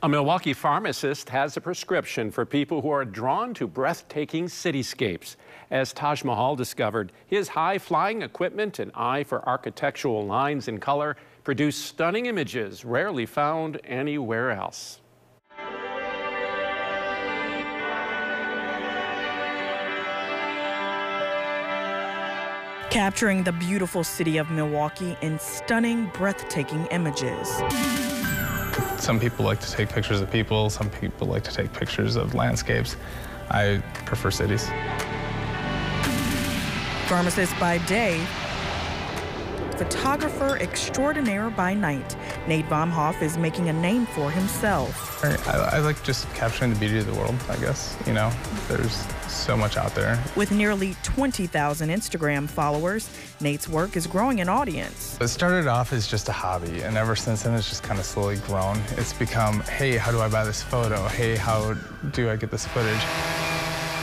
A Milwaukee pharmacist has a prescription for people who are drawn to breathtaking cityscapes. As Taj Mahal discovered, his high-flying equipment and eye for architectural lines and color produce stunning images rarely found anywhere else. Capturing the beautiful city of Milwaukee in stunning, breathtaking images. Some people like to take pictures of people, some people like to take pictures of landscapes. I prefer cities. Pharmacist by day, photographer extraordinaire by night, Nate Baumhoff is making a name for himself. I like just capturing the beauty of the world, I guess. You know, there's so much out there. With nearly 20,000 Instagram followers, Nate's work is growing an audience. It started off as just a hobby, and ever since then it's just kind of slowly grown. It's become, hey, how do I buy this photo? Hey, how do I get this footage?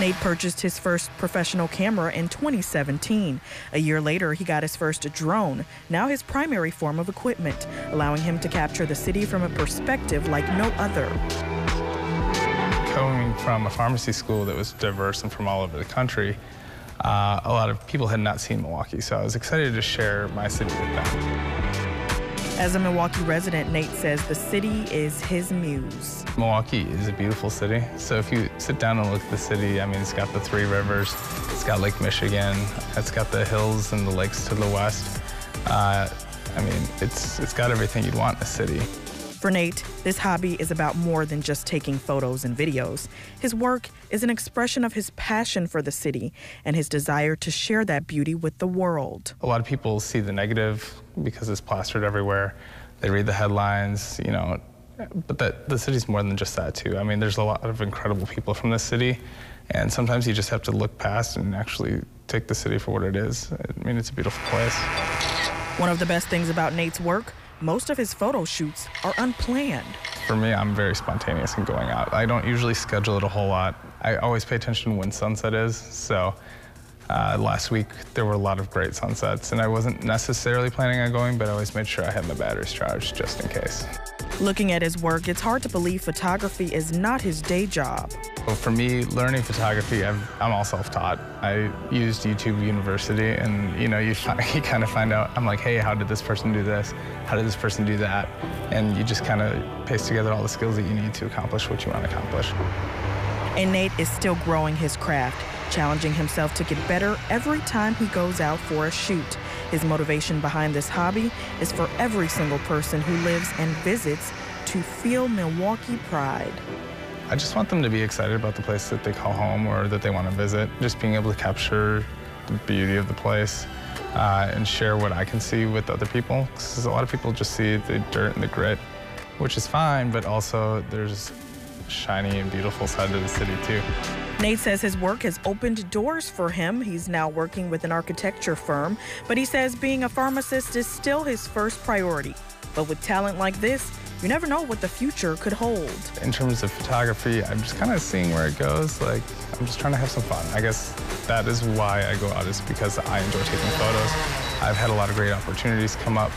Nate purchased his first professional camera in 2017. A year later, he got his first drone, now his primary form of equipment, allowing him to capture the city from a perspective like no other. Coming from a pharmacy school that was diverse and from all over the country, a lot of people had not seen Milwaukee, so I was excited to share my city with them. As a Milwaukee resident, Nate says the city is his muse. Milwaukee is a beautiful city, so if you sit down and look at the city, I mean, it's got the three rivers, it's got Lake Michigan, it's got the hills and the lakes to the west. I mean, it's got everything you'd want in a city. For Nate, this hobby is about more than just taking photos and videos. His work is an expression of his passion for the city and his desire to share that beauty with the world. A lot of people see the negative because it's plastered everywhere. They read the headlines, you know, but the city's more than just that too. I mean, there's a lot of incredible people from this city, and sometimes you just have to look past and actually take the city for what it is. I mean, it's a beautiful place. One of the best things about Nate's work, most of his photo shoots are unplanned. For me, I'm very spontaneous in going out. I don't usually schedule it a whole lot. I always pay attention when sunset is, so last week there were a lot of great sunsets, and I wasn't necessarily planning on going, but I always made sure I had my batteries charged just in case. Looking at his work, it's hard to believe photography is not his day job. Well, for me, learning photography, I'm all self-taught. I used YouTube University, and you know, you kind of find out, I'm like, hey, how did this person do this? How did this person do that? And you just kind of paste together all the skills that you need to accomplish what you want to accomplish. And Nate is still growing his craft, challenging himself to get better every time he goes out for a shoot. His motivation behind this hobby is for every single person who lives and visits to feel Milwaukee pride. I just want them to be excited about the place that they call home or that they want to visit. Just being able to capture the beauty of the place and share what I can see with other people. Because a lot of people just see the dirt and the grit, which is fine, but also there's a shiny and beautiful side to the city too. Nate says his work has opened doors for him. He's now working with an architecture firm, but he says being a pharmacist is still his first priority. But with talent like this, you never know what the future could hold. In terms of photography, I'm just kind of seeing where it goes. Like, I'm just trying to have some fun. I guess that is why I go out, is because I enjoy taking photos. I've had a lot of great opportunities come up